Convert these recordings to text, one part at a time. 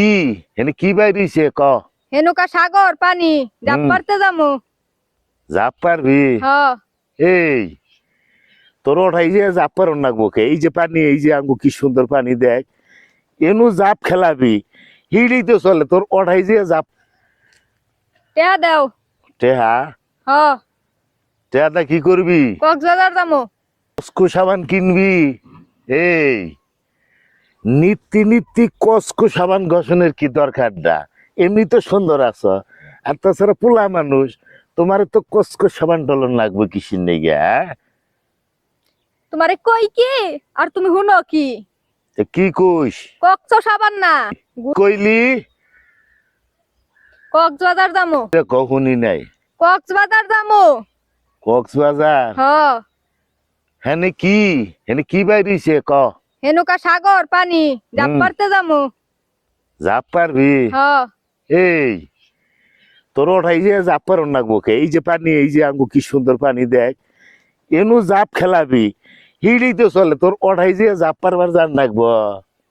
কি এনে কি বাইরিছে ক হেনুকা সাগর পানি জাপ পারতে যামু। জাপ পারবি? হ এই তোর ওঠাই যে জাপ পারন নাকবো কে? এই যে পানি, এই যে আঙ্গু কি সুন্দর পানি দেখ, এনু জাপ খেলাবি হিড়ি তো চলে, তোর ওঠাই যে জাপ। টেহা দেও। টেহা? হ টেহাটা কি করবি? কক্সবাজার যামু। কসকো সাবান কিনবি? এই নিত্যি নিত্যি কসকো সাবান ঘষণের কি দরকারটা? এমনি তো সুন্দর আছো, আর তাছাড়া পোলা মানুষ, তোমার তো কসকো সাবান টলন লাগবে কিসির নেই? তোমারে কই কি আর তুমি হুনো কি? কি কইস? কক্স সাবান না, কইলি কক্সবাজার যামু। কখনই নাই। কক্সবাজার যামু। কক্সবাজার? হ হেনে কি বাইরিছে ক? হেনুকা সাগর পানি জাপ পারতে যামু। জাপ পারবি? হ এই তোর ওঠাই যে জাপ পারন নাকবো কে? এই যে পানি, এই যে আঙ্গু কি সুন্দর পানি দেখ, এনু জাপ খেলাবি হিড়ি তো চলে, তোর ওঠাই যে জাপ পারবার জান নাকবো।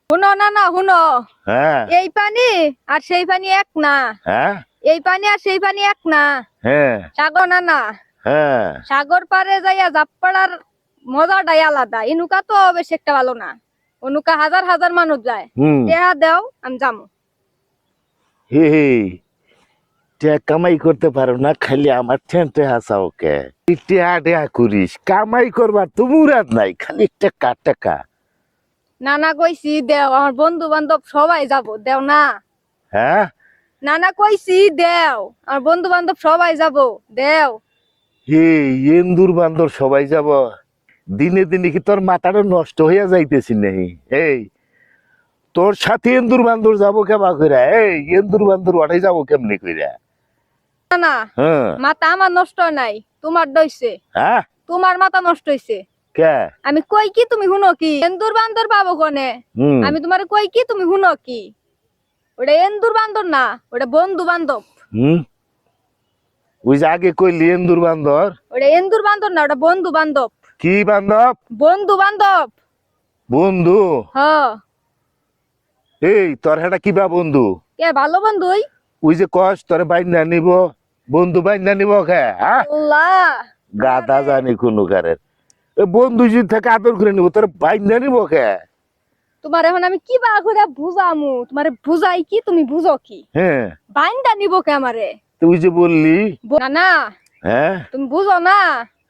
হুনো না না হুনো, হ্যাঁ এই পানি আর সেই পানি এক না। হ্যাঁ এই পানি আর সেই পানি এক না। হ্যাঁ সাগর না না, হ্যাঁ সাগর পারে যাইয়া জাপ পাড়ার মজাটাই আলাদা। ইনুকা তো বেশ একটা ভালো না, অনুকা হাজার হাজার মানুষ যায়। হুম টেহা দেও আমি যামু। হে হে কামাই করতে পারো না, খালি আমার ঠেনটে হাসা ওকে টেহা টেহা করিস, কামাই করবার তো মুরাদ নাই, খালি টাকা টাকা। নানা কইছি দেও, আমার বন্ধু বান্ধব সবাই যাব, দেও না। হ্যাঁ নানা কইছি দেও, আমার বন্ধু বান্ধব সবাই যাব, দেও। হে এন্দুর বান্দর সবাই যাব? দিনে দিনে কি তোর মাথাটা নষ্ট হইয়া যাইতেছি নাহি? এই তোর সাথে এন্দুর বান্দর যাবো কেবা কইরা? এই এন্দুর বান্দর ওঠাই যাবো কেমনি কইরা? না না, হ্যাঁ মাথা আমার নষ্ট হয় নাই, তোমার দইছে। হ্যাঁ তোমার মাথা নষ্ট হইছে। কে? আমি কই কি তুমি হুনো কি? এন্দুর বান্দর পাবো কোনে? হুম আমি তোমার কই কি তুমি হুনো কি? ওটা এন্দুর বান্দর না, ওটা বন্ধু বান্ধব। হুম ওই যে আগে কইলি এন্দুর বান্দর, ওটা এন্দুর বান্দর না, ওটা বন্ধু বান্ধব। কি বান্ধব? বন্ধু বান্ধব। বন্ধু? হ এই তোর হেটা কিবা বন্ধু? কে ভালো বন্ধুই? ওই যে কস তোরে বাইন্দা নিব, বন্ধু বাইন্দা নিব খে? হ্যাঁ আল্লাহ, গাদা জানি কোনো কারের, বন্ধু যদি থেকে আদর করে নিব, তোর বাইন্দা নিব খে? তোমার এখন আমি কি বা করে বুঝামু? তোমারে বুঝাই কি তুমি বুঝো কি? হ্যাঁ বাইন্দা নিব কে আমারে? তুই যে বললি। না না, হ্যাঁ তুমি বুঝো না।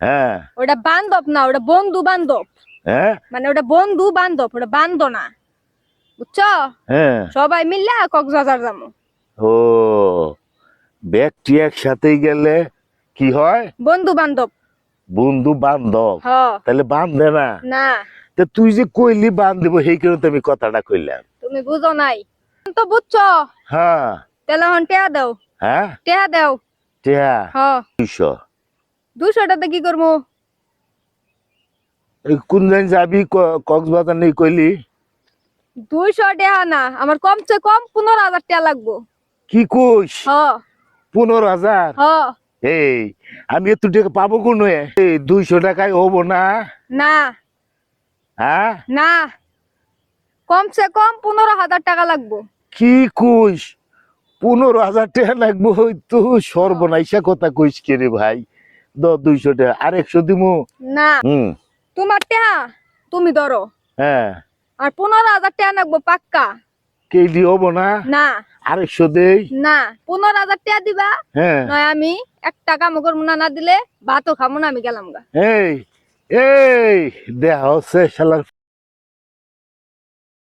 হ্যাঁ ওটা বান্ধব না, ওটা বন্ধু বান্ধব। হ্যাঁ মানে ওটা বন্ধু বান্ধব, ওটা বান্ধ না, বুঝছো? হ্যাঁ সবাই মিললে কক্সবাজার যাবো। ও ব্যক্তি একসাথেই গেলে কি হয়? বন্ধু বান্ধব। বন্ধু বান্ধব? হ তাহলে বান্ধে না? না, তা তুই যে কইলি বান্ধ দেবো, সেই কারণে তো আমি কথাটা কইলাম। তুমি বুঝো নাই তো, বুঝছো? হ্যাঁ তাহলে এখন টেহা দাও। হ্যাঁ টেহা দাও। টিয়া হ 200। 200টাতে কি করবো? কোন দিন যাবি কক্সবাজার নেই কইলি? 200 টেহা না, আমার কমসে কম 15,000 টাকা লাগবো। কি কইস? হ 15,000? হ এই আমি এত টাকা পাবো কোন? এই 200 টাকায় হবো না? না হ্যাঁ না, কমসে কম 15,000 টাকা লাগবো। কি কইস? 15,000 টাকা লাগবো? ওই তো সর্বনাশা কথা কইস কে রে ভাই? 200 টাকা আর 100 দিমু। না, হুম তোমার টেহা তুমি ধরো, হ্যাঁ আর 15,000 টাকা লাগবো পাক্কা। কেডি হবো না? না আর 100 দেই। না, 15,000 টাকা দিবা, হ্যাঁ নয় আমি 1 টাকা মগর মুনা না দিলে ভাতও খাবো না, আমি গেলাম গা। এই এই দেহ হচ্ছে শালার